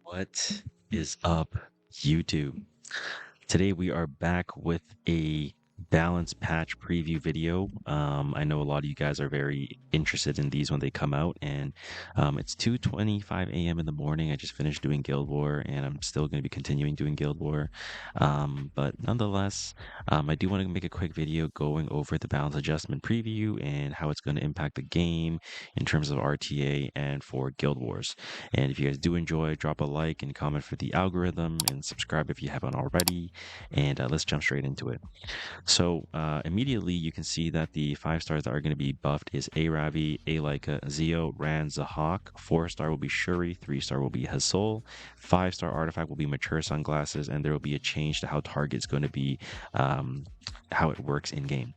What is up, YouTube? Today we are back with a balance patch preview video. I know a lot of you guys are very interested in these when they come out, and it's 2:25 a.m. in the morning. I just finished doing Guild War, and I'm still going to be continuing doing Guild War. But nonetheless, I do want to make a quick video going over the balance adjustment preview and how it's going to impact the game in terms of RTA and for Guild Wars. And if you guys do enjoy, drop a like and comment for the algorithm and subscribe if you haven't already. And let's jump straight into it. So immediately you can see that the 5 stars that are going to be buffed is A Ravi, A Laika, Zio, Ran, Zahhak. 4-star will be Schuri. 3-star will be Hasol. 5-star artifact will be Mature Sunglasses, and there will be a change to how target's going to be, how it works in game.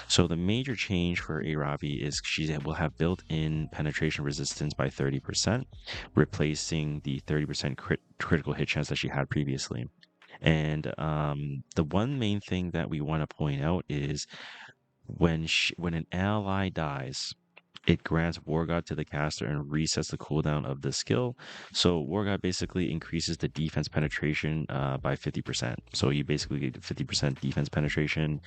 So the major change for A Ravi is she will have built-in penetration resistance by 30%, replacing the 30% critical hit chance that she had previously. And the one main thing that we want to point out is when an ally dies, it grants War God to the caster and resets the cooldown of the skill. So War God basically increases the defense penetration by 50%. So you basically get 50% defense penetration.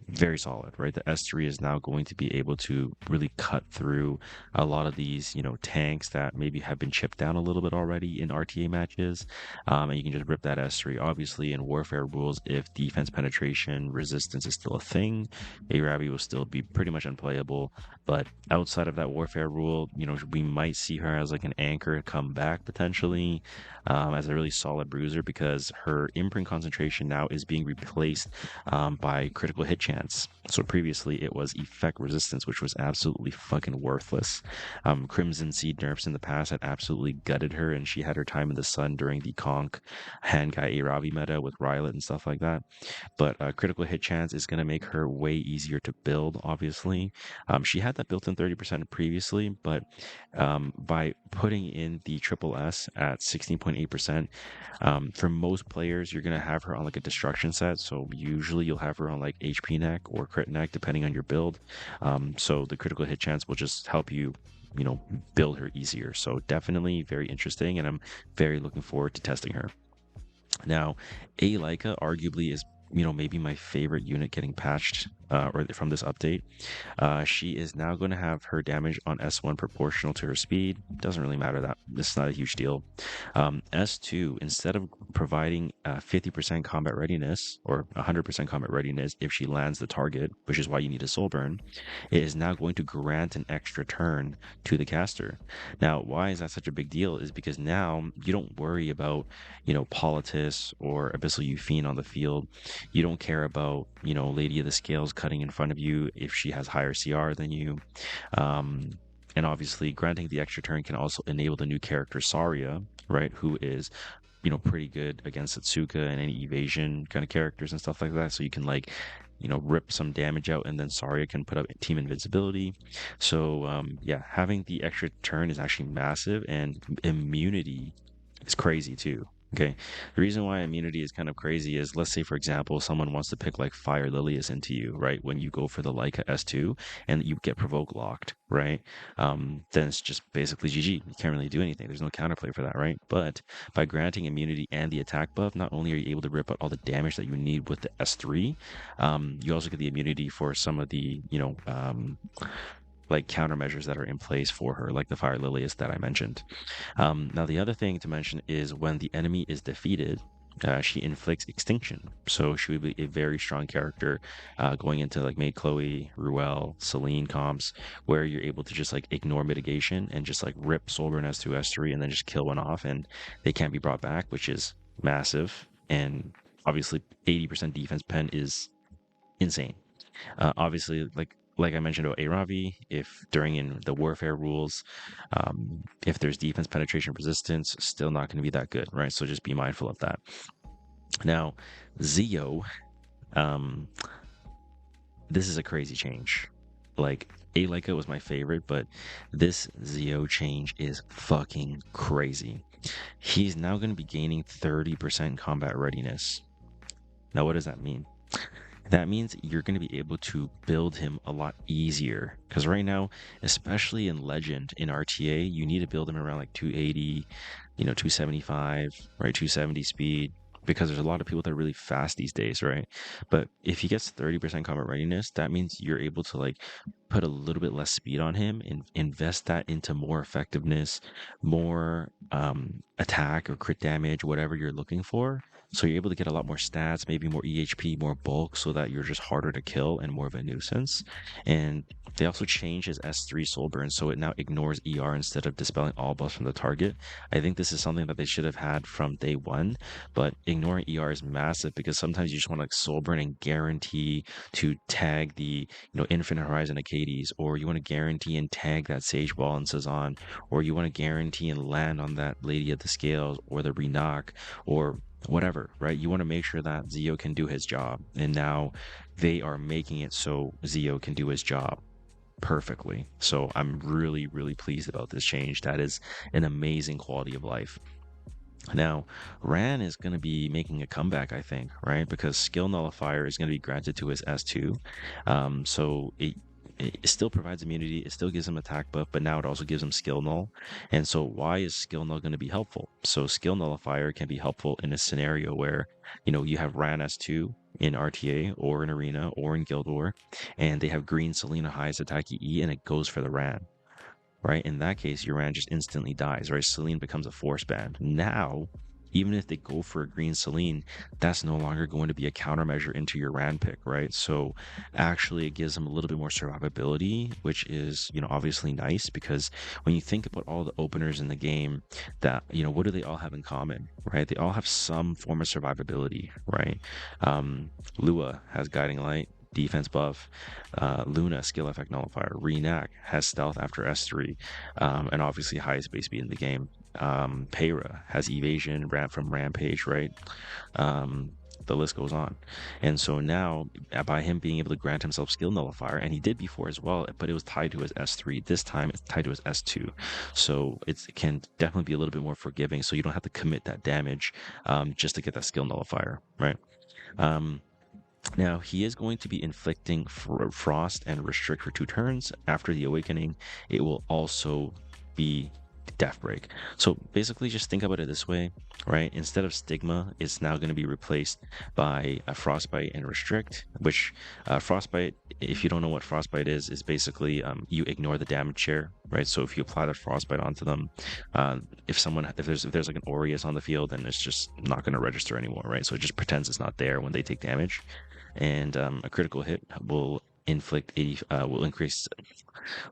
Very solid, right? The S3 is now going to be able to really cut through a lot of these, tanks that maybe have been chipped down a little bit already in RTA matches. And you can just rip that S3. Obviously, in Warfare rules, if defense penetration resistance is still a thing, Arabi will still be pretty much unplayable. But outside of that Warfare rule, we might see her as like an anchor come back potentially, as a really solid bruiser because her imprint concentration now is being replaced by critical hit chance. So previously it was effect resistance, which was absolutely fucking worthless. Crimson Seed nerfs in the past had absolutely gutted her, and she had her time in the sun during the Conk hand guy Aravi meta with Rylet and stuff like that. But critical hit chance is going to make her way easier to build, obviously. She had that built in 30% previously, but by putting in the triple S at 16.8%, for most players, you're going to have her on like a destruction set. So usually you'll have her on like HP neck or crit neck, depending on your build. So the critical hit chance will just help you, build her easier. So definitely very interesting, and I'm very looking forward to testing her. Now, A Laika arguably is, maybe my favorite unit getting patched or from this update. She is now going to have her damage on S1 proportional to her speed. Doesn't really matter that. It's not a huge deal. S2, instead of providing 50% combat readiness or 100% combat readiness if she lands the target, which is why you need a soul burn, it is now going to grant an extra turn to the caster. Now, why is that such a big deal? Is because now you don't worry about, Politis or Abyssal Euphine on the field. You don't care about, Lady of the Scales cutting in front of you if she has higher CR than you. And obviously, granting the extra turn can also enable the new character Saria, right? Who is, pretty good against Atsuka and any evasion kind of characters and stuff like that. So you can rip some damage out, and then Saria can put up team invincibility. So yeah, having the extra turn is actually massive, and immunity is crazy too. Okay. The reason why immunity is kind of crazy is, let's say, for example, someone wants to pick like Fire Lilius into you, right? When you go for the Laika S2 and you get provoke locked, right? Then it's just basically GG. You can't really do anything. There's no counterplay for that, right? But by granting immunity and the attack buff, not only are you able to rip out all the damage that you need with the S3, you also get the immunity for some of the, like countermeasures that are in place for her, like the Fire Lilius that I mentioned. Now, the other thing to mention is when the enemy is defeated, she inflicts extinction. So she would be a very strong character going into like Maid Chloe, Ruel, Celine comps, where you're able to just like ignore mitigation and just like rip Soulburn S2, S3, and then just kill one off, and they can't be brought back, which is massive. And obviously, 80% defense pen is insane. Obviously, like I mentioned about Ravi, if during in the warfare rules, if there's defense penetration resistance, still not going to be that good, right? So just be mindful of that. Now, Zio, um, this is a crazy change. Like A Leica was my favorite, but this Zio change is fucking crazy. He's now going to be gaining 30% combat readiness. Now, what does that mean? that means you're going to be able to build him a lot easier. Because right now, especially in Legend, in RTA, you need to build him around like 280, 275, right? 270 speed. Because there's a lot of people that are really fast these days, right? But if he gets 30% combat readiness, that means you're able to like put a little bit less speed on him and invest that into more effectiveness, more attack or crit damage, whatever you're looking for. So you're able to get a lot more stats, maybe more EHP, more bulk, so that you're just harder to kill and more of a nuisance. And they also changed his S3 soul burn, so it now ignores ER instead of dispelling all buffs from the target. I think this is something that they should have had from day one, but ignoring ER is massive because sometimes you just want to like soul burn and guarantee to tag the Infinite Horizon Acades, or you want to guarantee and tag that Sage Ball and Sazan, or you want to guarantee and land on that Lady of the Scales or the Renak, or whatever, right? You want to make sure that Zio can do his job. And now they are making it so Zio can do his job perfectly. So I'm really, really pleased about this change. That is an amazing quality of life. Now, Ran is going to be making a comeback, I think, right? Because Skill Nullifier is going to be granted to his S2. So it still provides immunity, it still gives him attack buff, but now it also gives him Skill Null. And so, why is Skill Null going to be helpful? So, Skill Nullifier can be helpful in a scenario where, you have Ran S2 in RTA or in Arena or in Guild War, and they have green Selena highest attack EE, and it goes for the Ran, right? In that case, your Ran just instantly dies, right? Celine becomes a force band. Now, even if they go for a green Celine, that's no longer going to be a countermeasure into your Ran pick, right? So actually it gives them a little bit more survivability, which is, obviously nice, because when you think about all the openers in the game, that, what do they all have in common, right? They all have some form of survivability, right? Lua has Guiding Light, defense buff. Luna, skill effect nullifier. Renak has stealth after S3, and obviously highest base speed in the game. Peyra has evasion from Rampage, right? The list goes on. And so now, by him being able to grant himself skill nullifier, and he did before as well, but it was tied to his S3. This time it's tied to his S2. So it can definitely be a little bit more forgiving, so you don't have to commit that damage just to get that skill nullifier, right? Now, he is going to be inflicting Frost and Restrict for 2 turns. After the Awakening, it will also be Death Break. So basically, just think about it this way, right? Instead of Stigma, it's now going to be replaced by a Frostbite and Restrict, which Frostbite, if you don't know what Frostbite is basically you ignore the damage share, right? So if you apply the Frostbite onto them, if there's like an Aureus on the field, then it's just not going to register anymore, right? So it just pretends it's not there when they take damage. And a critical hit will inflict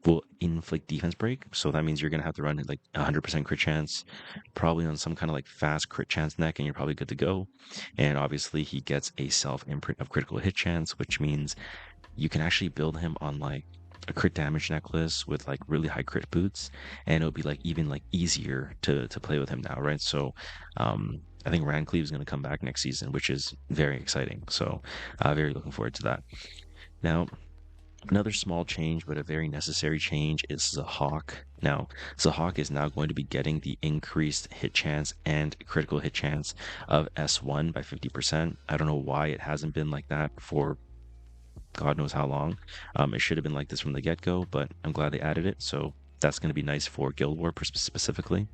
will inflict defense break. So that means you're gonna have to run like 100% crit chance, probably on some kind of like fast crit chance neck, and you're probably good to go. And obviously he gets a self imprint of critical hit chance, which means you can actually build him on like a crit damage necklace with like really high crit boots, and it'll be like even like easier to play with him now, right? So I think Cleave is going to come back next season, which is very exciting. So very looking forward to that. Now, another small change, but a very necessary change, is Zahhak. Now, Zahhak is now going to be getting the increased hit chance and critical hit chance of S1 by 50%. I don't know why it hasn't been like that for God knows how long. It should have been like this from the get-go, but I'm glad they added it. So that's going to be nice for Guild War specifically.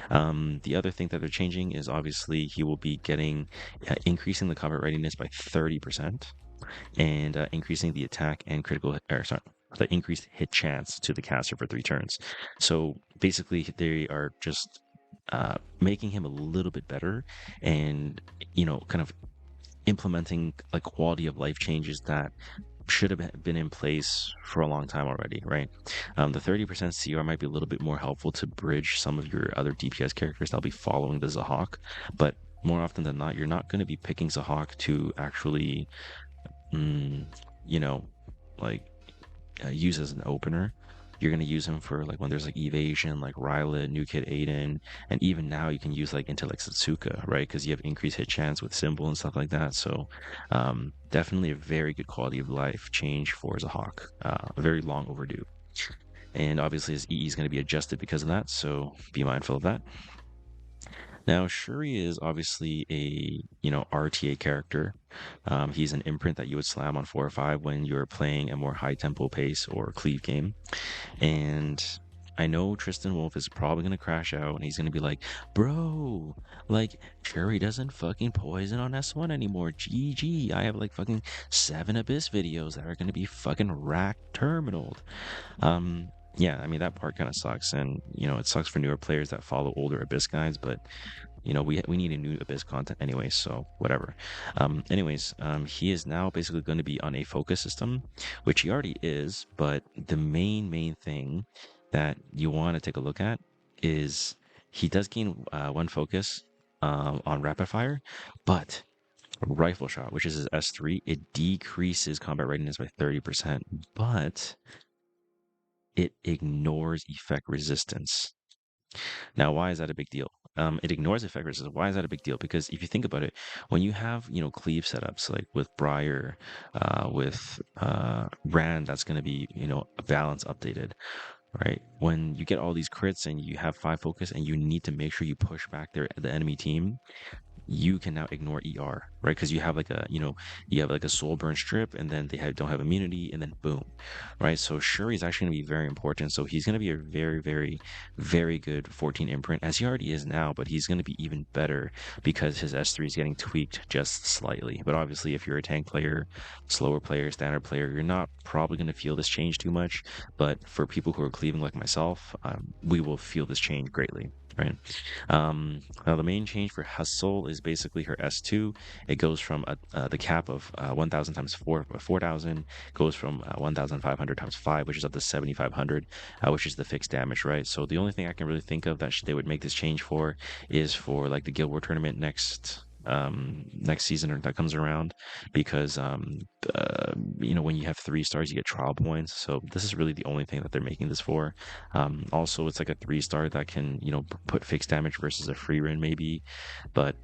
The other thing that they're changing is obviously he will be getting increasing the combat readiness by 30% and increasing the attack and the increased hit chance to the caster for 3 turns. So basically, they are just making him a little bit better, and kind of implementing like quality of life changes that should have been in place for a long time already, right? The 30% CR might be a little bit more helpful to bridge some of your other DPS characters that'll be following the Zahhak, but more often than not, you're not going to be picking Zahhak to actually, like use as an opener. You're going to use him for like when there's like evasion, like Rylet, New Kid Aiden, and even now you can use like into like Satsuka, right? Because you have increased hit chance with Symbol and stuff like that. So definitely a very good quality of life change for Zahhak. Very long overdue. And obviously his EE is going to be adjusted because of that, so be mindful of that. Now, Shuri is obviously a, RTA character. He's an imprint that you would slam on 4 or 5 when you're playing a more high tempo pace or cleave game. And I know Tristan Wolf is probably gonna crash out and he's gonna be like, bro, like Shuri doesn't fucking poison on S1 anymore. GG. I have like fucking 7 Abyss videos that are gonna be fucking rack terminaled. Yeah, I mean that part kind of sucks, and it sucks for newer players that follow older Abyss guides, but we need a new Abyss content anyway, so whatever. He is now basically going to be on a focus system, which he already is, but the main thing that you want to take a look at is he does gain 1 focus on rapid fire, but rifle shot, which is his S3, it decreases combat readiness by 30%, but it ignores effect resistance. Now, why is that a big deal? It ignores effect resistance. Why is that a big deal? Because if you think about it, when you have cleave setups like with Briar, with Rand, that's going to be a balance updated, right? When you get all these crits and you have 5 focus and you need to make sure you push back the enemy team, you can now ignore ER, right? Because you have like a soul burn strip, and then don't have immunity, and then boom, right? So Shuri is actually going to be very important. So he's going to be a very, very, very good 14 imprint, as he already is now, but he's going to be even better because his S3 is getting tweaked just slightly. But obviously, if you're a tank player, slower player, standard player, you're not probably going to feel this change too much. But for people who are cleaving like myself, we will feel this change greatly, right? Now, the main change for Hasol is basically her S2. It goes from the cap of 1,000 times 4,000, goes from 1,500 times 5, which is up to 7,500, which is the fixed damage, right? So the only thing I can really think of that they would make this change for is for like the Guild War tournament next season or that comes around, because when you have 3 stars you get trial points, so this is really the only thing that they're making this for. Also, it's like a 3 star that can put fixed damage versus a free run maybe, but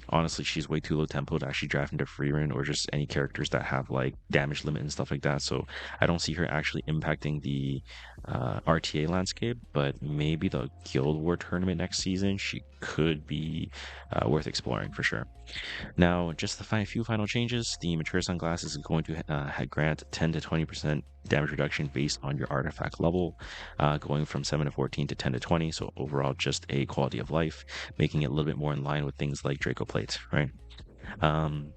honestly, she's way too low tempo to actually draft into free run or just any characters that have like damage limit and stuff like that. So I don't see her actually impacting the RTA landscape, but maybe the Guild War tournament next season, she could be worth exploring for sure. Now, just the few final changes. The Mature Sunglasses is going to grant 10 to 20% damage reduction based on your artifact level, going from 7 to 14 to 10 to 20. So overall, just a quality of life, making it a little bit more in line with things like Draco Plates, right? Um,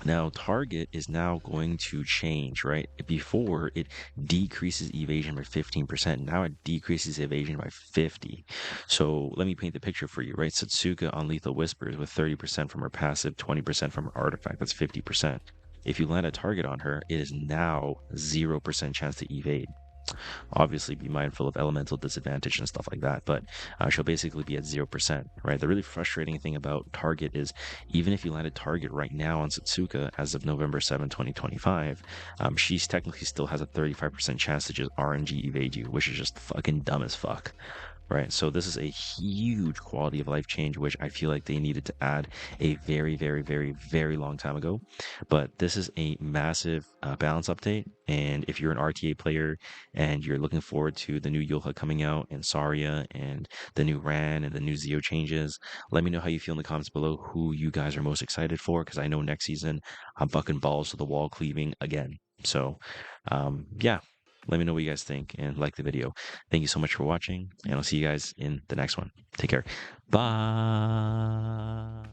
Now, target is now going to change, right? Before, it decreases evasion by 15%. Now it decreases evasion by 50. So let me paint the picture for you, right? Satsuka on Lethal Whispers with 30% from her passive, 20% from her artifact. That's 50%. If you land a target on her, it is now 0% chance to evade. Obviously, be mindful of elemental disadvantage and stuff like that, but she'll basically be at 0%, right? The really frustrating thing about target is even if you landed target right now on Satsuka as of November 7, 2025, she's technically still has a 35% chance to just RNG evade you, which is just fucking dumb as fuck. Right. So this is a huge quality of life change, which I feel like they needed to add a very, very, very, very long time ago. But this is a massive balance update. And if you're an RTA player and you're looking forward to the new Yulha coming out and Saria and the new Ran and the new Zeo changes, let me know how you feel in the comments below, who you guys are most excited for. Because I know next season I'm fucking balls to the wall cleaving again. So, yeah. Let me know what you guys think and like the video. Thank you so much for watching, and I'll see you guys in the next one. Take care. Bye.